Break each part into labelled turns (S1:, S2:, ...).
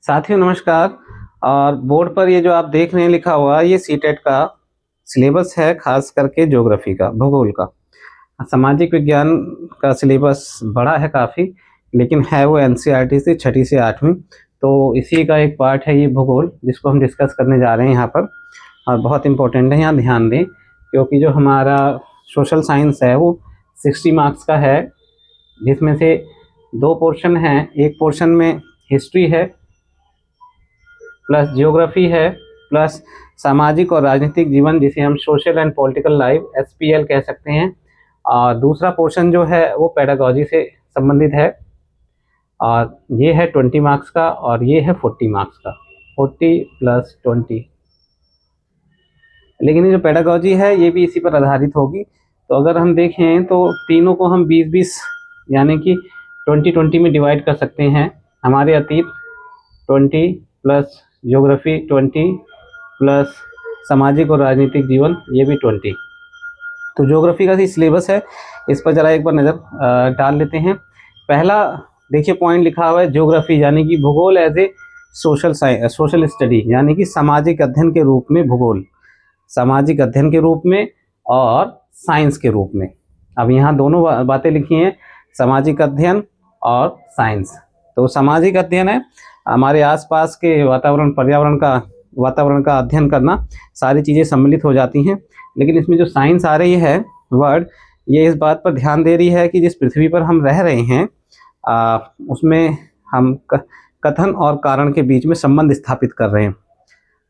S1: साथियों नमस्कार। और बोर्ड पर ये जो आप देख रहे हैं लिखा हुआ ये सीटेट का सिलेबस है, खास करके ज्योग्राफी का, भूगोल का। सामाजिक विज्ञान का सिलेबस बड़ा है काफ़ी, लेकिन है वो एनसीईआरटी से 6ठी से 8वीं। तो इसी का एक पार्ट है ये भूगोल, जिसको हम डिस्कस करने जा रहे हैं यहाँ पर। और बहुत इम्पोर्टेंट है, यहाँ ध्यान दें, क्योंकि जो हमारा सोशल साइंस है वो 60 मार्क्स का है, जिसमें से 2 पोर्शन हैं। एक पोर्शन में हिस्ट्री है प्लस जियोग्राफी है प्लस सामाजिक और राजनीतिक जीवन, जिसे हम social and political life SPL कह सकते हैं। और दूसरा पोर्शन जो है वो पेडागॉजी से संबंधित है, और ये है 20 मार्क्स का और ये है 40 मार्क्स का, 40 + 20। लेकिन ये जो पेडागॉजी है ये भी इसी पर आधारित होगी। तो अगर हम देखें तो तीनों को हम 20-20 यानी कि 20-20 में डिवाइड कर सकते हैं। हमारे अतीत 20 प्लस ज्योग्राफी 20 प्लस सामाजिक और राजनीतिक जीवन ये भी 20। तो ज्योग्राफी का सिलेबस है, इस पर ज़रा एक बार नज़र डाल लेते हैं। पहला देखिए पॉइंट लिखा हुआ है ज्योग्राफी यानी कि भूगोल एज ए सोशल स्टडी, यानी कि सामाजिक अध्ययन के रूप में भूगोल, सामाजिक अध्ययन के रूप में और साइंस के रूप में। अब यहाँ दोनों बातें लिखी हैं, सामाजिक अध्ययन और साइंस। तो सामाजिक अध्ययन है हमारे आसपास के वातावरण, वातावरण का अध्ययन करना, सारी चीज़ें सम्मिलित हो जाती हैं। लेकिन इसमें जो साइंस आ रही है वर्ड, ये इस बात पर ध्यान दे रही है कि जिस पृथ्वी पर हम रह रहे हैं उसमें हम कथन और कारण के बीच में संबंध स्थापित कर रहे हैं।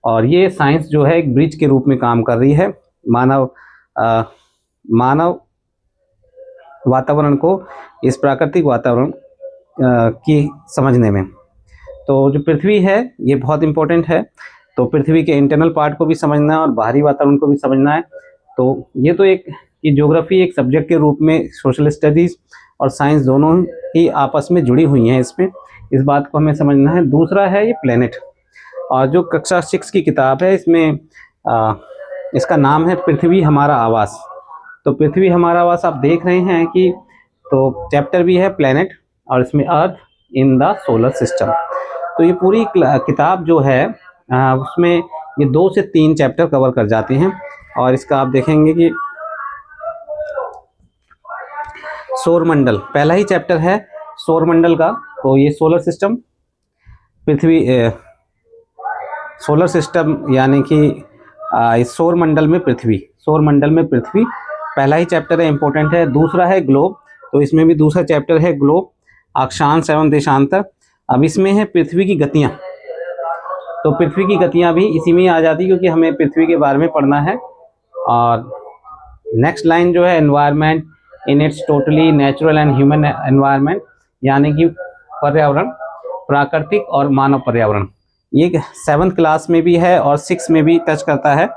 S1: और ये साइंस जो है एक ब्रिज के रूप में काम कर रही है मानव वातावरण को इस प्राकृतिक वातावरण की समझने में। तो जो पृथ्वी है ये बहुत इम्पोर्टेंट है, तो पृथ्वी के इंटरनल पार्ट को भी समझना है और बाहरी वातावरण को भी समझना है। तो ये तो एक कि ज्योग्राफी एक सब्जेक्ट के रूप में सोशल स्टडीज़ और साइंस दोनों ही आपस में जुड़ी हुई हैं, इसमें इस बात को हमें समझना है। दूसरा है ये प्लेनेट, और जो कक्षा 6 की किताब है इसमें इसका नाम है पृथ्वी हमारा आवास। तो पृथ्वी हमारा आवास आप देख रहे हैं कि तो चैप्टर भी है प्लेनेट, और इसमें अर्थ इन द सोलर सिस्टम। तो ये पूरी किताब जो है उसमें ये 2 से 3 चैप्टर कवर कर जाते हैं। और इसका आप देखेंगे कि सौरमंडल पहला ही चैप्टर है सौरमंडल का। तो ये सोलर सिस्टम, पृथ्वी सोलर सिस्टम यानी कि इस सौरमंडल में पृथ्वी पहला ही चैप्टर है, इंपॉर्टेंट है। दूसरा है ग्लोब, तो इसमें भी दूसरा चैप्टर है ग्लोब, अक्षांश एवं देशांतर। अब इसमें है पृथ्वी की गतियाँ, तो पृथ्वी की गतियाँ भी इसी में आ जाती, क्योंकि हमें पृथ्वी के बारे में पढ़ना है। और नेक्स्ट लाइन जो है environment in its totally natural and human environment, यानी कि पर्यावरण, प्राकृतिक और मानव पर्यावरण। ये 7th क्लास में भी है और 6 में भी टच करता है।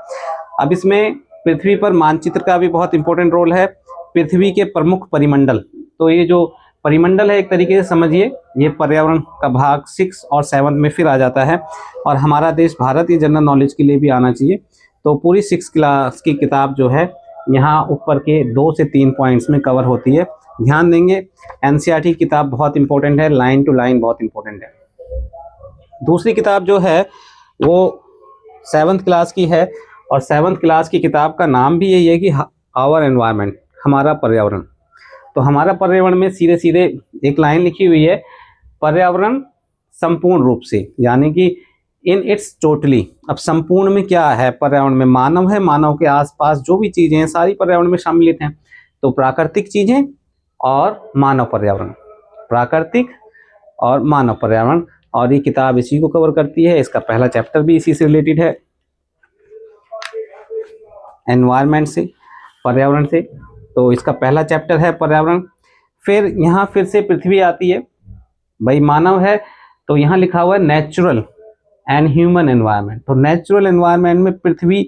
S1: अब इसमें पृथ्वी पर मानचित्र का भी बहुत इंपॉर्टेंट रोल है, पृथ्वी के प्रमुख परिमंडल। तो ये जो परिमंडल है एक तरीके से समझिए ये पर्यावरण का भाग 6 और 7 में फिर आ जाता है। और हमारा देश भारत ये जनरल नॉलेज के लिए भी आना चाहिए। तो पूरी 6 क्लास की किताब जो है यहाँ ऊपर के 2 से 3 पॉइंट्स में कवर होती है। ध्यान देंगे, एनसीईआरटी किताब बहुत इंपॉर्टेंट है, लाइन टू लाइन बहुत इंपॉर्टेंट है। दूसरी किताब जो है वो 7th क्लास की है, और 7th क्लास की किताब का नाम भी यही है कि आवर एनवायरनमेंट, हमारा पर्यावरण। तो हमारा पर्यावरण में सीधे सीधे एक लाइन लिखी हुई है, पर्यावरण संपूर्ण रूप से, यानी कि इन इट्स टोटली। अब संपूर्ण में क्या है, पर्यावरण में मानव है, मानव के आसपास जो भी चीज़ें हैं सारी पर्यावरण में सम्मिलित हैं। तो प्राकृतिक चीज़ें और मानव पर्यावरण, प्राकृतिक और मानव पर्यावरण, और ये किताब इसी को कवर करती है। इसका पहला चैप्टर भी इसी से रिलेटेड है, एनवायरनमेंट से, पर्यावरण से। तो इसका पहला चैप्टर है पर्यावरण। फिर यहाँ फिर से पृथ्वी आती है, भाई मानव है, तो यहाँ लिखा हुआ है नेचुरल एंड ह्यूमन एनवायरनमेंट। तो नेचुरल एनवायरनमेंट में पृथ्वी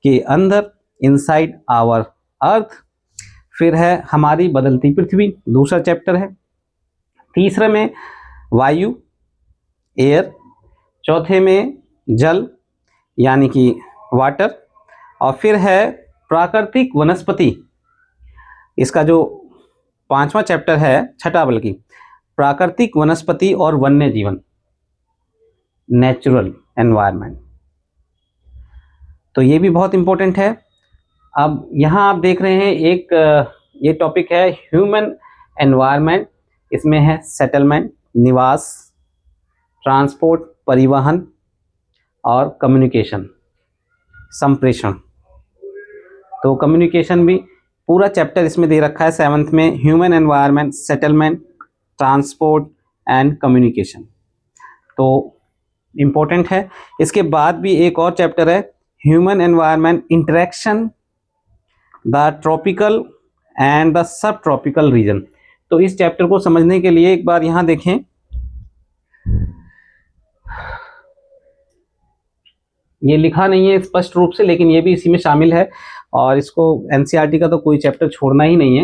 S1: के अंदर, इनसाइड आवर अर्थ। फिर है हमारी बदलती पृथ्वी, दूसरा चैप्टर है। तीसरे में वायु, एयर। चौथे में जल यानी कि वाटर। और फिर है प्राकृतिक वनस्पति, इसका जो 5वां चैप्टर है, छठा बल्कि, प्राकृतिक वनस्पति और वन्य जीवन। Natural environment. तो ये भी बहुत इंपॉर्टेंट है। अब यहाँ आप देख रहे हैं एक ये टॉपिक है ह्यूमन एनवायरनमेंट। इसमें है सेटलमेंट, निवास, ट्रांसपोर्ट, परिवहन और कम्युनिकेशन, संप्रेषण। तो कम्युनिकेशन भी पूरा चैप्टर इसमें दे रखा है 7th में, human environment, settlement, transport and communication. तो इम्पोर्टेंट है। इसके बाद भी एक और चैप्टर है human environment interaction, the tropical and the sub tropical region. तो इस चैप्टर को समझने के लिए एक बार यहाँ देखें, ये लिखा नहीं है स्पष्ट रूप से, लेकिन ये भी इसी में शामिल है। और इसको एनसीईआरटी का तो कोई चैप्टर छोड़ना ही नहीं है।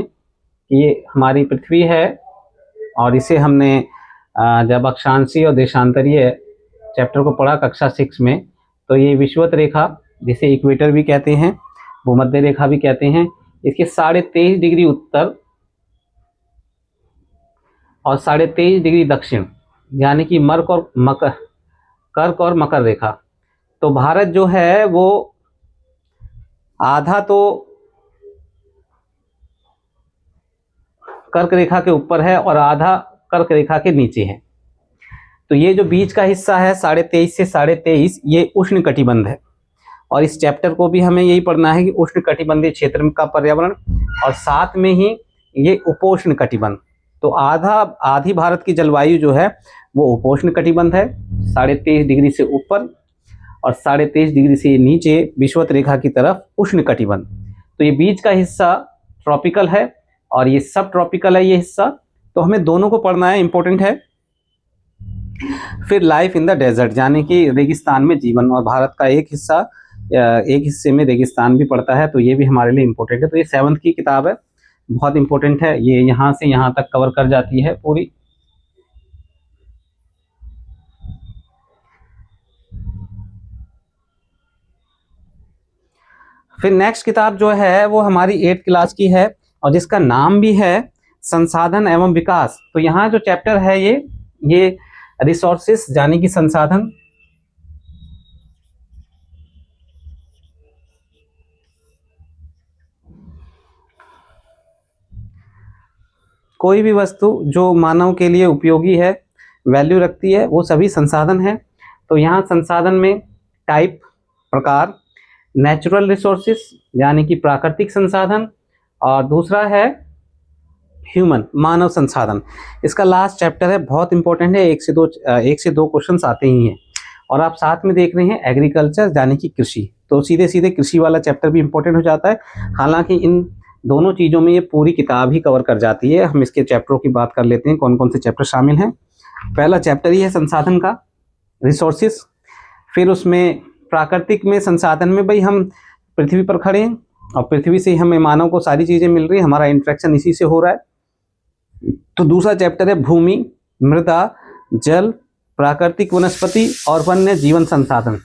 S1: ये हमारी पृथ्वी है और इसे हमने जब अक्षांशीय और देशांतरीय चैप्टर को पढ़ा कक्षा 6 में, तो ये विषुवत रेखा जिसे इक्वेटर भी कहते हैं, भूमध्य रेखा भी कहते हैं, इसके 23.5 डिग्री उत्तर और 23.5 डिग्री दक्षिण, यानी कि कर्क और मकर रेखा। तो भारत जो है वो आधा तो कर्क रेखा के ऊपर है और आधा कर्क रेखा के नीचे है। तो ये जो बीच का हिस्सा है 23.5 से 23.5, ये उष्ण कटिबंध है। और इस चैप्टर को भी हमें यही पढ़ना है कि उष्ण कटिबंधीय क्षेत्र का पर्यावरण, और साथ में ही ये उपोष्ण कटिबंध। तो आधी भारत की जलवायु जो है वो उपोष्ण कटिबंध है, 23.5 डिग्री से ऊपर और 23.5 डिग्री से नीचे विषुवत रेखा की तरफ उष्ण कटिबंध। तो ये बीच का हिस्सा ट्रॉपिकल है और ये सब ट्रॉपिकल है ये हिस्सा। तो हमें दोनों को पढ़ना है, इंपॉर्टेंट है। फिर लाइफ इन द डेजर्ट, यानी कि रेगिस्तान में जीवन, और भारत का एक हिस्से में रेगिस्तान भी पड़ता है, तो ये भी हमारे लिए इंपॉर्टेंट है। तो ये 7th की किताब है, बहुत इंपॉर्टेंट है। ये यहाँ से यहाँ तक कवर कर जाती है पूरी। फिर नेक्स्ट किताब जो है वो हमारी 8th क्लास की है और जिसका नाम भी है संसाधन एवं विकास। तो यहाँ जो चैप्टर है ये रिसोर्सेस, यानी कि संसाधन। कोई भी वस्तु जो मानव के लिए उपयोगी है, वैल्यू रखती है, वो सभी संसाधन है। तो यहाँ संसाधन में टाइप, प्रकार, नेचुरल रिसोर्सेस यानी कि प्राकृतिक संसाधन, और दूसरा है ह्यूमन, मानव संसाधन। इसका लास्ट चैप्टर है, बहुत इंपॉर्टेंट है, 1 से 2 क्वेश्चंस आते ही हैं। और आप साथ में देख रहे हैं एग्रीकल्चर यानी कि कृषि, तो सीधे सीधे कृषि वाला चैप्टर भी इंपॉर्टेंट हो जाता है। हालांकि इन दोनों चीज़ों में ये पूरी किताब ही कवर कर जाती है। हम इसके चैप्टरों की बात कर लेते हैं, कौन कौन से चैप्टर शामिल हैं। पहला चैप्टर ही है संसाधन का, रिसोर्सेस। फिर उसमें प्राकृतिक में संसाधन में भाई हम पृथ्वी पर खड़े हैं और पृथ्वी से हमें मानव को सारी चीज़ें मिल रही है, हमारा इंटरेक्शन इसी से हो रहा है। तो दूसरा चैप्टर है भूमि, मृदा, जल, प्राकृतिक वनस्पति और वन्य जीवन संसाधन।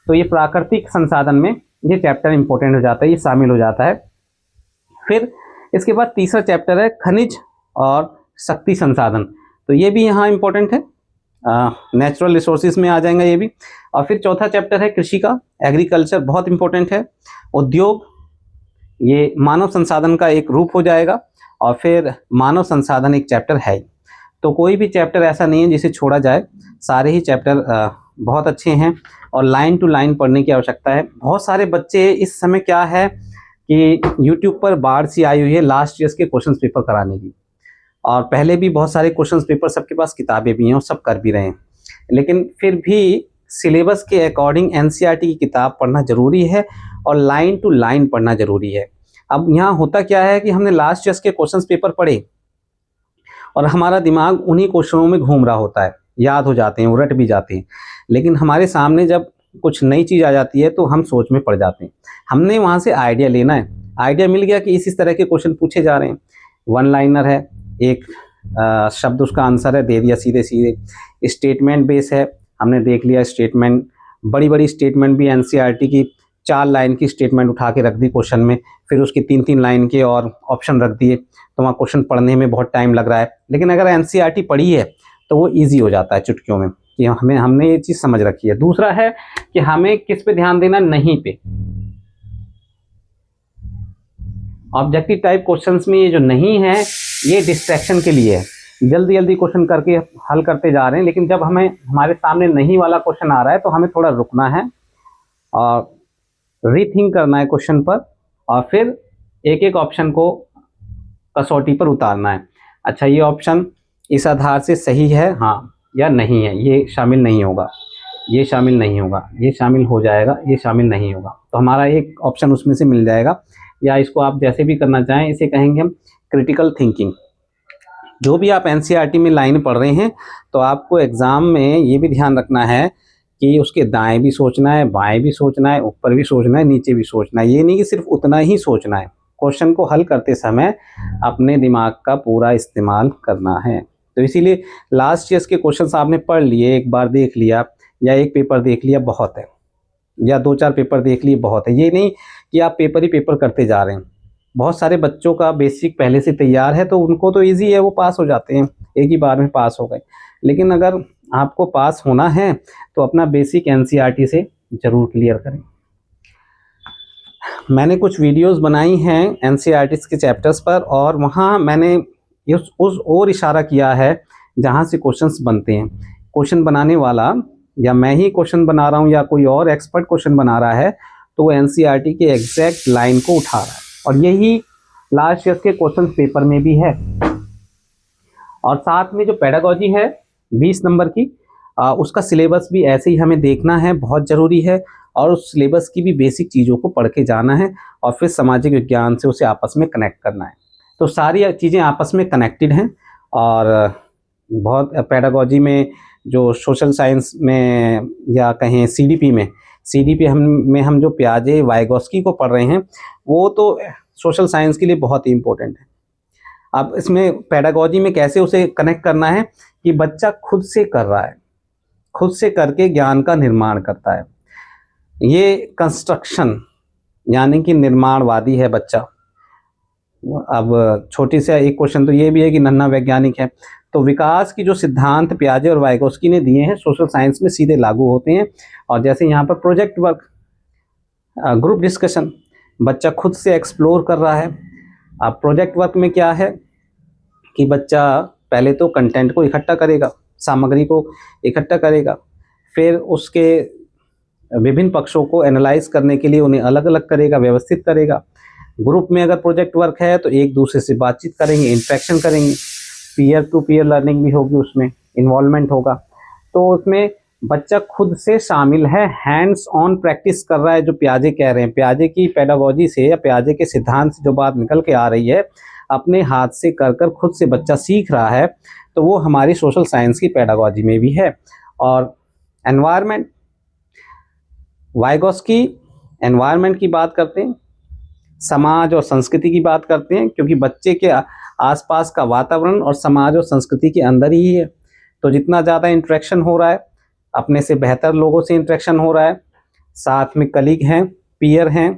S1: तो ये प्राकृतिक संसाधन में ये चैप्टर इंपॉर्टेंट हो जाता है, ये शामिल हो जाता है। फिर इसके बाद तीसरा चैप्टर है खनिज और शक्ति संसाधन, तो ये भी यहाँ इंपॉर्टेंट है, नेचुरल रिसोर्सेज में आ जाएगा ये भी। और फिर चौथा चैप्टर है कृषि का, एग्रीकल्चर, बहुत इंपॉर्टेंट है। उद्योग, ये मानव संसाधन का एक रूप हो जाएगा। और फिर मानव संसाधन एक चैप्टर है। तो कोई भी चैप्टर ऐसा नहीं है जिसे छोड़ा जाए, सारे ही चैप्टर बहुत अच्छे हैं और लाइन टू लाइन पढ़ने की आवश्यकता है। बहुत सारे बच्चे इस समय क्या है कि यूट्यूब पर बाढ़ सी आई हुई है लास्ट ईयर्स के क्वेश्चन पेपर कराने की, और पहले भी बहुत सारे क्वेश्चन पेपर सबके पास किताबें भी हैं और सब कर भी रहे हैं, लेकिन फिर भी सिलेबस के अकॉर्डिंग एनसीईआरटी की किताब पढ़ना जरूरी है और लाइन टू लाइन पढ़ना जरूरी है। अब यहाँ होता क्या है कि हमने लास्ट ईयर्स के क्वेश्चन पेपर पढ़े और हमारा दिमाग उन्हीं क्वेश्चनों में घूम रहा होता है, याद हो जाते हैं, उलट भी जाते हैं, लेकिन हमारे सामने जब कुछ नई चीज़ आ जाती है तो हम सोच में पड़ जाते हैं। हमने वहाँ से आइडिया लेना है, आइडिया मिल गया कि इस तरह के क्वेश्चन पूछे जा रहे हैं, वन लाइनर है, एक शब्द उसका आंसर है, दे दिया सीधे सीधे। स्टेटमेंट बेस है, हमने देख लिया स्टेटमेंट, बड़ी बड़ी स्टेटमेंट भी एनसीईआरटी की 4 लाइन की स्टेटमेंट उठा के रख दी क्वेश्चन में, फिर उसकी 3-3 लाइन के और ऑप्शन रख दिए, तो वहाँ क्वेश्चन पढ़ने में बहुत टाइम लग रहा है। लेकिन अगर एनसीईआरटी पढ़ी है तो वो ईजी हो जाता है चुटकियों में। कि हमने ये चीज़ समझ रखी है। दूसरा है कि हमें किस पे ध्यान देना, नहीं पे। ऑब्जेक्टिव टाइप क्वेश्चंस में ये जो नहीं है ये डिस्ट्रैक्शन के लिए है, जल्दी जल्दी क्वेश्चन करके हल करते जा रहे हैं, लेकिन जब हमारे सामने नहीं वाला क्वेश्चन आ रहा है तो हमें थोड़ा रुकना है और रीथिंक करना है क्वेश्चन पर, और फिर एक एक ऑप्शन को कसौटी पर उतारना है। अच्छा, ये ऑप्शन इस आधार से सही है हाँ या नहीं है, ये शामिल नहीं होगा, ये शामिल नहीं होगा, ये शामिल हो जाएगा, ये शामिल नहीं होगा, तो हमारा एक ऑप्शन उसमें से मिल जाएगा। या इसको आप जैसे भी करना चाहें, इसे कहेंगे हम क्रिटिकल थिंकिंग। जो भी आप एनसीईआरटी में लाइन पढ़ रहे हैं तो आपको एग्ज़ाम में ये भी ध्यान रखना है कि उसके दाएं भी सोचना है, बाएं भी सोचना है, ऊपर भी सोचना है, नीचे भी सोचना है। ये नहीं कि सिर्फ उतना ही सोचना है, क्वेश्चन को हल करते समय अपने दिमाग का पूरा इस्तेमाल करना है। तो इसीलिए लास्ट ईयर्स के क्वेश्चंस आपने पढ़ लिए, एक बार देख लिया या एक पेपर देख लिया बहुत है, या 2-4 पेपर देख लिए बहुत है। ये नहीं कि आप पेपर ही पेपर करते जा रहे हैं। बहुत सारे बच्चों का बेसिक पहले से तैयार है तो उनको तो इजी है, वो पास हो जाते हैं, एक ही बार में पास हो गए। लेकिन अगर आपको पास होना है तो अपना बेसिक एनसीईआरटी से ज़रूर क्लियर करें। मैंने कुछ वीडियोस बनाई हैं एनसीईआरटी के चैप्टर्स पर, और वहाँ मैंने उस ओर इशारा किया है जहाँ से क्वेश्चंस बनते हैं। क्वेश्चन बनाने वाला, या मैं ही क्वेश्चन बना रहा हूँ या कोई और एक्सपर्ट क्वेश्चन बना रहा है, तो वो एनसीईआरटी के एग्जैक्ट लाइन को उठा रहा है, और यही लास्ट ईयर के क्वेश्चन पेपर में भी है। और साथ में जो पेडागॉजी है 20 नंबर की, उसका सिलेबस भी ऐसे ही हमें देखना है, बहुत ज़रूरी है, और उस सिलेबस की भी बेसिक चीज़ों को पढ़ के जाना है और फिर सामाजिक विज्ञान से उसे आपस में कनेक्ट करना है। तो सारी चीज़ें आपस में कनेक्टेड हैं। और बहुत पेडागॉजी में जो सोशल साइंस में या कहें सीडीपी हम जो पियाजे वाइगोस्की को पढ़ रहे हैं, वो तो सोशल साइंस के लिए बहुत ही इम्पोर्टेंट है। अब इसमें पेडागॉजी में कैसे उसे कनेक्ट करना है कि बच्चा खुद से कर रहा है, खुद से करके ज्ञान का निर्माण करता है। ये कंस्ट्रक्शन यानी कि निर्माणवादी है बच्चा। अब छोटी सा एक क्वेश्चन तो ये भी है कि नन्हा वैज्ञानिक है, तो विकास की जो सिद्धांत पियाजे और वाइगोस्की ने दिए हैं सोशल साइंस में सीधे लागू होते हैं। और जैसे यहाँ पर प्रोजेक्ट वर्क, ग्रुप डिस्कशन, बच्चा खुद से एक्सप्लोर कर रहा है। अब प्रोजेक्ट वर्क में क्या है कि बच्चा पहले तो कंटेंट को इकट्ठा करेगा, सामग्री को इकट्ठा करेगा, फिर उसके विभिन्न पक्षों को एनालाइज करने के लिए उन्हें अलग अलग करेगा, व्यवस्थित करेगा। ग्रुप में अगर प्रोजेक्ट वर्क है तो एक दूसरे से बातचीत करेंगे, इंटरेक्शन करेंगे, पीयर टू पीयर लर्निंग भी होगी, उसमें इन्वॉल्वमेंट होगा। तो उसमें बच्चा खुद से शामिल है, हैंड्स ऑन प्रैक्टिस कर रहा है। जो पियाजे कह रहे हैं, पियाजे की पेडागॉजी से या पियाजे के सिद्धांत से जो बात निकल के आ रही है, अपने हाथ से कर कर खुद से बच्चा सीख रहा है, तो वो हमारी सोशल साइंस की पेडागॉजी में भी है। और एनवायरनमेंट, वाइगोस्की एनवायरनमेंट की बात करते हैं, समाज और संस्कृति की बात करते हैं, क्योंकि बच्चे के आसपास का वातावरण और समाज और संस्कृति के अंदर ही है। तो जितना ज़्यादा इंटरेक्शन हो रहा है, अपने से बेहतर लोगों से इंटरेक्शन हो रहा है, साथ में कलीग हैं, पीयर हैं,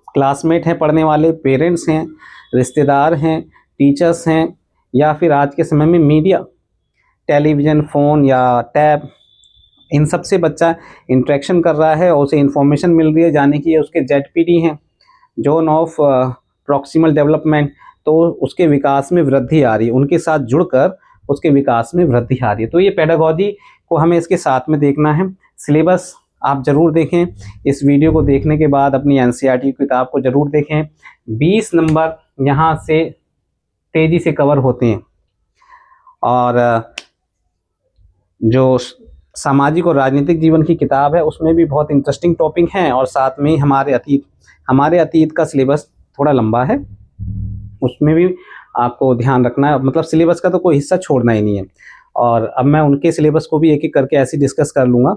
S1: क्लासमेट हैं पढ़ने वाले, पेरेंट्स हैं, रिश्तेदार हैं, टीचर्स हैं, या फिर आज के समय में मीडिया, टेलीविज़न, फ़ोन या टैब, इन सब से बच्चा इंटरेक्शन कर रहा है और उसे इन्फॉर्मेशन मिल रही है, जाने की ये उसके ZPD हैं, जोन ऑफ प्रॉक्सिमल डेवलपमेंट, तो उसके विकास में वृद्धि आ रही है, उनके साथ जुड़कर उसके विकास में वृद्धि आ रही है। तो ये पेडागॉजी को हमें इसके साथ में देखना है। सिलेबस आप ज़रूर देखें, इस वीडियो को देखने के बाद अपनी एनसीईआरटी किताब को ज़रूर देखें। 20 नंबर यहाँ से तेज़ी से कवर होते हैं, और जो सामाजिक और राजनीतिक जीवन की किताब है उसमें भी बहुत इंटरेस्टिंग टॉपिक हैं, और साथ में हमारे अतीत का सिलेबस थोड़ा लंबा है, उसमें भी आपको ध्यान रखना है। मतलब सिलेबस का तो कोई हिस्सा छोड़ना ही नहीं है। और अब मैं उनके सिलेबस को भी एक एक करके ऐसे डिस्कस कर लूँगा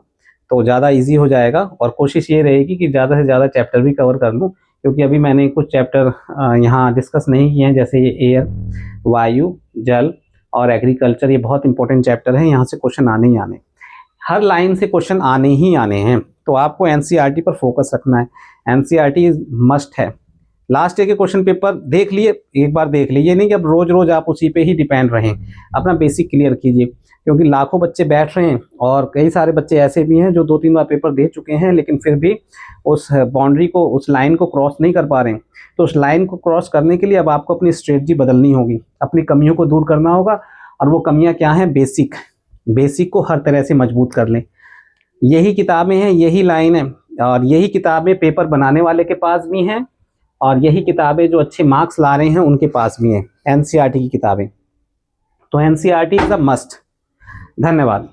S1: तो ज़्यादा इजी हो जाएगा, और कोशिश ये रहेगी कि ज़्यादा से ज़्यादा चैप्टर भी कवर कर लूँ, क्योंकि अभी मैंने कुछ चैप्टर यहाँ डिस्कस नहीं किए हैं, जैसे ये एयर, वायु, जल और एग्रीकल्चर। ये बहुत इंपॉर्टेंट चैप्टर है, यहाँ से क्वेश्चन आने ही आने, हर लाइन से क्वेश्चन आने ही आने हैं। तो आपको एनसीईआरटी पर फोकस रखना है, एनसीईआरटी मस्ट है। लास्ट ईयर के क्वेश्चन पेपर देख लिए, एक बार देख लिए, ये नहीं कि अब रोज रोज आप उसी पे ही डिपेंड रहें, अपना बेसिक क्लियर कीजिए। क्योंकि लाखों बच्चे बैठ रहे हैं और कई सारे बच्चे ऐसे भी हैं जो 2-3 बार पेपर दे चुके हैं लेकिन फिर भी उस बाउंड्री को, उस लाइन को क्रॉस नहीं कर पा रहे हैं। तो उस लाइन को क्रॉस करने के लिए अब आपको अपनी स्ट्रेटजी बदलनी होगी, अपनी कमियों को दूर करना होगा। और वो कमियां क्या हैं? बेसिक को हर तरह से मजबूत कर लें। यही किताबें हैं, यही लाइन है, और यही किताबें पेपर बनाने वाले के पास भी हैं और यही किताबें जो अच्छे मार्क्स ला रहे हैं उनके पास भी हैं, एनसीईआरटी की किताबें। तो एनसीईआरटी इज अ मस्ट। धन्यवाद।